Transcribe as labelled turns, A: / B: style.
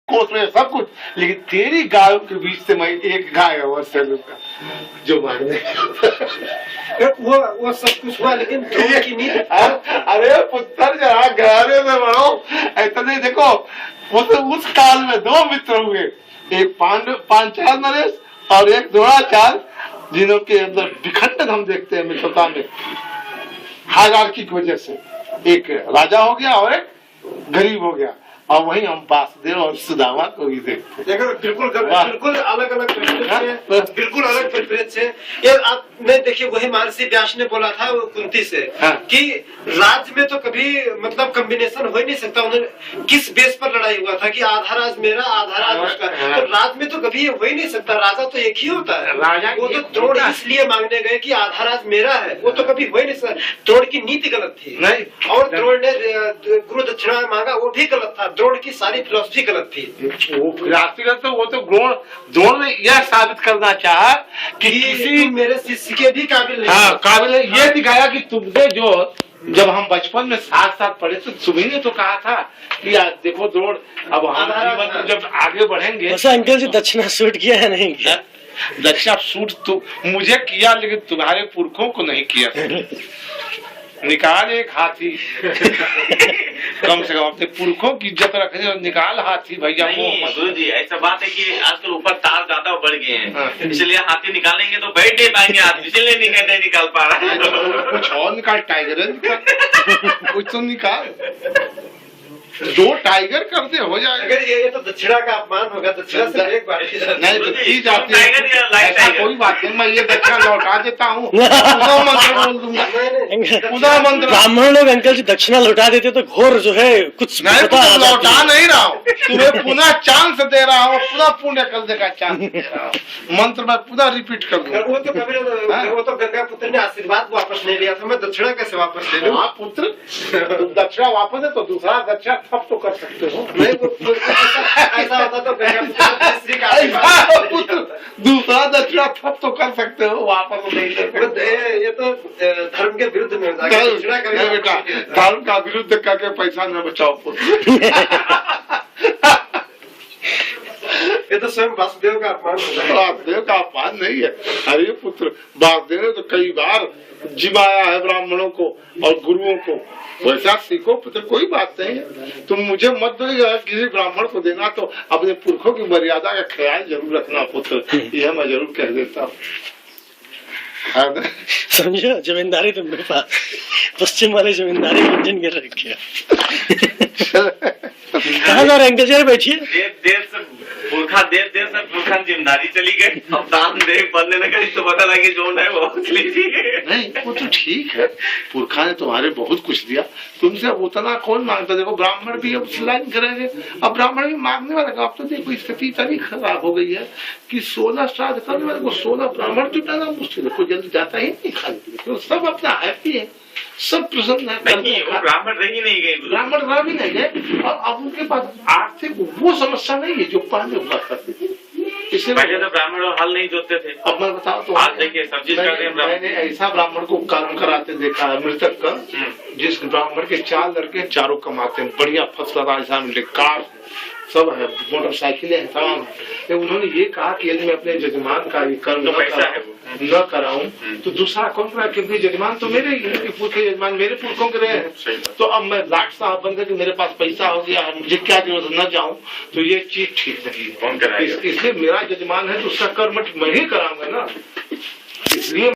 A: कोस में सब कुछ, लेकिन तेरी गायों के बीच से मैं एक गाय अवश्य लूंगा जो मांगे।
B: वो सब कुछ हुआ, लेकिन द्रोण की नीति।
A: अरे पुत्र जरा घराने में बढ़ो, ऐसा नहीं। देखो उस काल में दो मित्र हुए, एक पांचाल नरेश और एक द्रोणाचार्य, जिन्हों के अंदर विखंडन हम देखते हैं मित्रता में, हायरार्की की वजह से। एक राजा हो गया और एक गरीब हो गया, और वही हम वासुदेव और सुदामा को भी देखते हैं।
B: बिल्कुल अलग अलग बिल्कुल अलग परिप्रेक्ष्य है। ये आपने देखिए, वही महर्षि व्यास ने बोला था वो कुंती से कि राज्य में तो कभी मतलब कॉम्बिनेशन हो ही नहीं सकता। उन्होंने किस बेस पर लड़ाई हुआ था कि आधा राज मेरा आधा राज उसका, तो राज्य में तो कभी ये हो ही नहीं सकता। राजा तो एक ही होता है। वो तो द्रोण इसलिए मांगने गए कि आधा राज मेरा है, वो तो कभी हो ही नहीं सकता। द्रोण की नीति गलत थी, और द्रोण ने गुरु दक्षिणा मांगा, वो भी गलत था। द्रोण की सारी फिलॉसफी गलत थी।
A: वो फिलॉसफी गलत, वो तो द्रोण ने यह साबित करना चाहा कि किसी
B: मेरे शिष्य के भी काबिल है।
A: हाँ, काबिल है। ये दिखाया कि तुमने जो, जब हम बचपन में साथ साथ पढ़े तो तुम्ही ने तो कहा था कि यार देखो द्रोण, अब हम जीवन में जब आगे बढ़ेंगे।
C: वैसे अंकल जी दक्षिणा सूट किया है नहीं किया?
A: दक्षिणा सूट तो मुझे किया, लेकिन तुम्हारे पुरखों को नहीं किया। निकाल एक हाथी कम से कम अपने पुरखों की इज्जत रखने, और निकाल हाथी भैया।
D: गुरु जी ऐसा बात है कि आजकल ऊपर तार ज्यादा बढ़ गए हैं, इसलिए हाथी निकालेंगे तो बैठ नहीं पाएंगे आदमी, इसलिए नहीं निकाल पा रहा है।
A: कुछ और निकाल, टाइगर निकाल, कुछ तो निकाल, दो टाइगर करते हो जाएगा।
B: ये तो दक्षिणा का अपमान होगा। दक्षिणा से एक बार
A: नहीं तो दी जाती है, ऐसा कोई बात नहीं। मैं ये दक्षिणा लौटा देता हूँ,
C: ब्राह्मण लोग अंकल जी दक्षिणा लौटा देते तो घोर जो है कुछ
A: लौटा नहीं रहा हूँ, तुम्हें पुनः चांस दे रहा हूँ, पुनः पुण्य करने का चांस दे रहा हूँ। मंत्र में पुनः रिपीट कर दूंगा।
B: वो तो गंगा पुत्र ने आशीर्वाद वापस नहीं लिया था, मैं दक्षिणा कैसे वापस ले लूं?
A: पुत्र दक्षिणा वापस है तो दूसरा दक्षिणा तब तो कर सकते हो।
B: नहीं ऐसा होता तो
A: पुत्र दूसरा दक्षिणा तब तो कर सकते हो, वापस नहीं ले सकते।
B: ये तो धर्म के विरुद्ध में
A: बेटा, धर्म का विरुद्ध करके पैसा न बचाओ पुत्र।
B: ये तो स्वयं वासुदेव का अपमान है।
A: वासुदेव का अपमान नहीं है। अरे पुत्र, वासुदेव ने तो कई बार जिमाया है ब्राह्मणों को और गुरुओं को। वैसा सीखो पुत्र, कोई बात नहीं है। तुम मुझे मत दो, किसी ब्राह्मण को देना तो अपने पुरखों की मर्यादा का ख्याल जरूर रखना पुत्र, यह मैं जरूर कह देता हूँ।
C: समझो, जमींदारी तो मेरे पास पश्चिम वाले जमींदारी मेंटेन कर रखे है। कहाँ जा रहे अंकल जी? बैठिए।
D: देर से पुरखा जिम्मेदारी चली गई, अब दान दे बनने लगा तो पता लगे जो है वो
A: नहीं, वो तो ठीक है। पुरखा ने तुम्हारे बहुत कुछ दिया, तुमसे उतना कौन मांगता। देखो ब्राह्मण भी अब लाइन करेंगे, अब ब्राह्मण भी मांगने वाला। अब तो देखो स्थिति इतनी खराब हो गई है कि 16 श्राद्ध करने वाले को 16 ब्राह्मण जुटाना मुश्किल है। कोई जल्दी जाता ही नहीं खाने, तो सब अपना हैप्पी है, सब प्रसन्न है।
D: ब्राह्मण रह ही नहीं गए,
A: ब्राह्मण रह भी नहीं गए, और अब उनके पास आर्थिक वो समस्या नहीं है जो पहले हुआ करती थी। इसलिए
D: पहले तो ब्राह्मण और हल नहीं जोतते थे।
A: अब मैं बताऊँ तो
D: आज देखिए सब चीज करते हैं।
A: मैंने ऐसा ब्राह्मण को कर्म कराते देखा है, मृतक का, जिस ब्राह्मण के 4 लड़के चारों कमाते हैं, बढ़िया फसला कार सब है, मोटरसाइकिलें हैं, तमाम है। उन्होंने ये कहा कि यदि मैं अपने जजमान का ये कर्म न कराऊं तो दूसरा कौन कराए, क्योंकि जजमान तो मेरे ही जजमान मेरे पुरखों के रहे हैं। तो अब मैं लाट साहब बनकर कि मेरे पास पैसा हो गया है, मुझे क्या जरूरत न जाऊं, तो ये चीज ठीक नहीं है। इसलिए मेरा जजमान है तो उसका कर्म मैं ही कराऊंगा ना, इसलिए